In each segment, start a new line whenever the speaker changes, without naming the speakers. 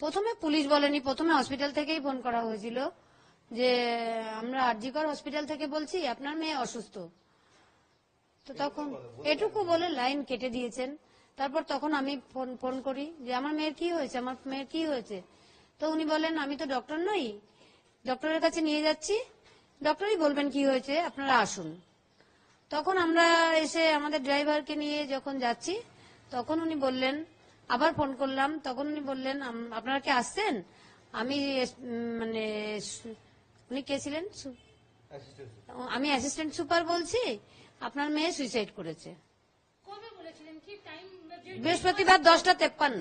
প্রথমে পুলিশ বলেনি, প্রথমে হসপিটাল থেকেই ফোন করা হয়েছিল যে আমরা আরজিকর হসপিটাল থেকে বলছি, আপনার মেয়ে অসুস্থ। তো তখন এটুকু বলে লাইন কেটে দিয়েছেন। তারপর তখন আমি ফোন করি যে আমার মেয়ের কি হয়েছে, আমার মেয়ের কি হয়েছে। তো উনি বলেন আমি তো ডক্টর নই, ডক্টরের কাছে নিয়ে যাচ্ছি, ডক্টরই বলবেন কি হয়েছে, আপনারা আসুন। তখন আমরা এসে আমাদের ড্রাইভারকে নিয়ে যখন যাচ্ছি তখন উনি বললেন, আবার ফোন করলাম, তখন উনি বললেন আপনারা কি আসছেন, আমি মানে উনি কে ছিলেন, আমি অ্যাসিস্ট্যান্ট সুপার বলছি, আপনার মেয়ে সুইসাইড করেছে।
কবে বলেছিলেন কি টাইম?
বৃহস্পতিবার 10:53।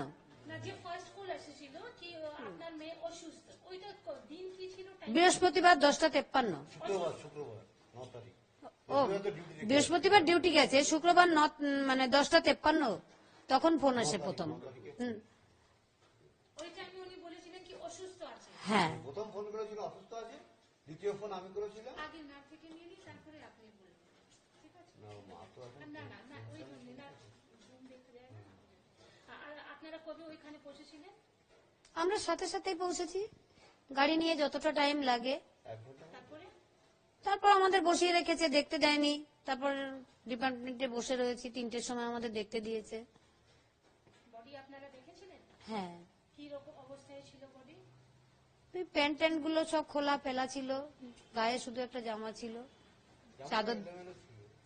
না, যে ফার্স্ট কল এসেছিল কি আপনার মেয়ে অসুস্থ, ওইটা দিন কি ছিল?
বৃহস্পতিবার 10:53। ও বৃহস্পতিবার ডিউটি গেছে, শুক্রবার মানে 10:53 তখন ফোন আসে প্রথম।
ওই টাইমে উনি বলেছিলেন কি অসুস্থ আছে।
হ্যাঁ,
প্রথম ফোন করেছিল অসুস্থ আছে, দ্বিতীয় ফোন আমি করেছিলাম।
আগে না থেকে নিয়ে নি, তারপরে আপনি বলবেন, ঠিক আছে?
না মা তো এখন
না না না, ওই জন্য না, ঘুম দেখতে দেয় না। আর আপনারা কবে ওইখানে পৌঁছেছিলেন?
আমরা সাথে সাথেই পৌঁছেছি, গাড়ি নিয়ে যতটা টাইম লাগে।
তারপরে
তারপর আমাদের বসিয়ে রেখেছে, দেখতে দেয়নি। তারপর ডিপার্টমেন্টে বসে রয়েছি, 3টের সময় আমাদের দেখতে দিয়েছে।
বডি আপনারা দেখেছিলেন?
হ্যাঁ,
কি রকম অবস্থায় ছিল বডি?
প্যান্ট ট্যান্ট গুলো সব খোলা ফেলা ছিল, গায়ে শুধু একটা জামা ছিল,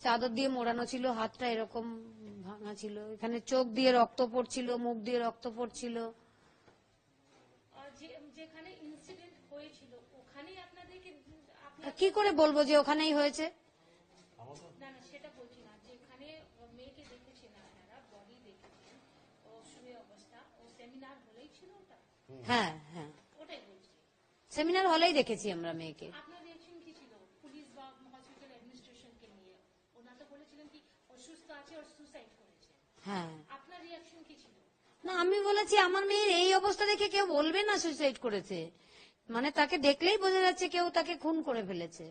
চাদর দিয়ে মোড়ানো ছিল, হাতটা এরকম ভাঙা ছিল, এখানে চোখ দিয়ে রক্ত পড়ছিল, মুখ দিয়ে রক্ত পড়ছিল।
যেখানে ইনসিডেন্ট হয়েছিল ওখানেই আপনাদেরকে
কি করে বলবো যে ওখানেই হয়েছে?
না না, সেটা বলছি না, যেখানে মেয়েকে দেখেছেন আপনারা, বডি দেখেছেন, ও শুয়ে অবস্থা, ও সেমিনার হলেই ছিল ওটা?
হ্যাঁ হ্যাঁ,
ওটাই বলছি।
সেমিনার হলেই দেখেছি আমরা মেয়েকে।
আপনার রিঅ্যাকশন কি ছিল পুলিশ বা হসপিটাল অ্যাডমিনিস্ট্রেশনকে নিয়ে? ওনারা তো বলেছিলেন কি অসুস্থ আছে আর সুসাইড করেছে।
হ্যাঁ,
আপনার রিঅ্যাকশন কি ছিল?
না আমি বলেছি আমার মেয়ের এই অবস্থা দেখে কেউ বলবে না সুইসাইড করেছে, মানে তাকে দেখলেই বোঝা যাচ্ছে কেউ তাকে খুন করে ফেলেছে।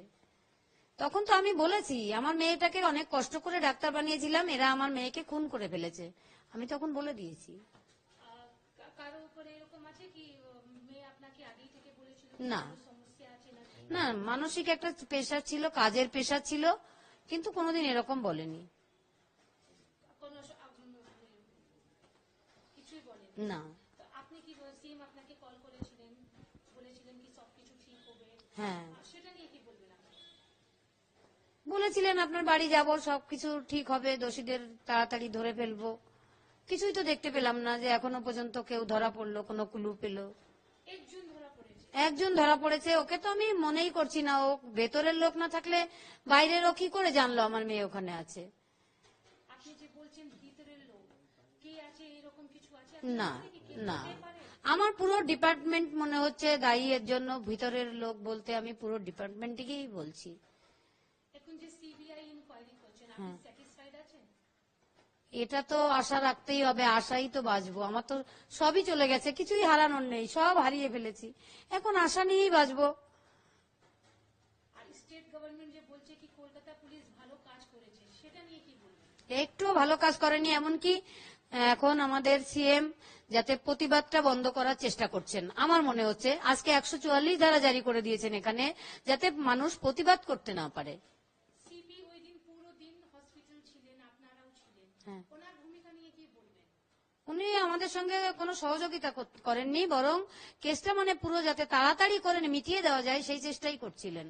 তখন তো আমি বলেছি আমার মেয়েটাকে অনেক কষ্ট করে ডাক্তার বানিয়েছিলাম, এরা আমার মেয়েকে খুন করে ফেলেছে, আমি তখন বলে দিয়েছি।
কারো উপরে এরকম আছে কি মেয়ে আপনাকে আগেই থেকে বলেছিল
না
সমস্যা আছে না?
না, মানসিক একটা প্রেশার ছিল, কাজের প্রেশার ছিল, কিন্তু কোনোদিন এরকম বলেনি।
কোনো কিছুই বলেন
না।
আপনি কি সিএম আপনাকে কল করেছিলেন, বলেছিলেন কি সবকিছু ঠিক হবে?
হ্যাঁ,
সেটা নিয়ে কি বলবেন আপনি?
বলেছিলেন আপনার বাড়ি যাব, সবকিছু ঠিক হবে, দোষীদের তাড়াতাড়ি ধরে ফেলবো। কিছুই তো দেখতে পেলাম না যে এখনো পর্যন্ত কেউ ধরা পড়লো, কোনো ক্লু পেলো।
একজন ধরা পড়েছে?
একজন ধরা পড়েছে, ওকে তো আমি মনেই করছি না, ও ভেতরের লোক না থাকলে বাইরের ও কি করে জানলো আমার মেয়ে ওখানে আছে?
আপনি যে বলছেন ভিতরের লোক, কে আছে এরকম কিছু আছে?
না না, আমার পুরো ডিপার্টমেন্ট মনে হচ্ছে দায়ী এর জন্য। ভিতরের লোক বলতে আমি পুরো ডিপার্টমেন্টকেই বলছি।
এখন যে সিবিআই ইনকোয়ারি করছেন, আপনি স্যাটিসফাইড আছেন?
এটা তো আশা রাখতেই হবে, আশাই তো বাঁচবো। আমার তো সবই চলে গেছে, কিছুই হারানোর নেই, সব হারিয়ে ফেলেছি, এখন আশা নিয়েই বাঁচবো।
আর স্টেট গভর্নমেন্ট যে বলছে কি কলকাতা পুলিশ ভালো কাজ করেছে, সেটা নিয়ে কি বলবেন?
একটুও ভালো কাজ করেনি, এমনকি এখন আমাদের সিএম যাতে প্রতিবাদটা বন্ধ করার চেষ্টা করছেন। আমার মনে হচ্ছে আজকে 144 ধারা জারি করে দিয়েছেন এখানে, যাতে মানুষ প্রতিবাদ করতে না পারে।
সিপি ওই দিন পুরো দিন হসপিটাল ছিলেন, আপনারাও ছিলেন, ওনার ভূমিকা নিয়ে কি বলবেন?
উনি আমাদের সঙ্গে কোনো সহযোগিতা করেননি, বরং কেসটা মানে পুরো যাতে তাড়াতাড়ি করে মিটিয়ে দেওয়া যায় সেই চেষ্টাই করছিলেন।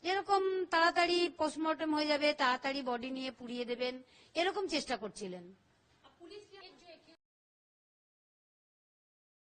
যেরকম তাড়াতাড়ি পোস্টমর্টম হয়ে যাবে, তাড়াতাড়ি বডি নিয়ে পুড়িয়ে দেবেন, এরকম চেষ্টা করছিলেন।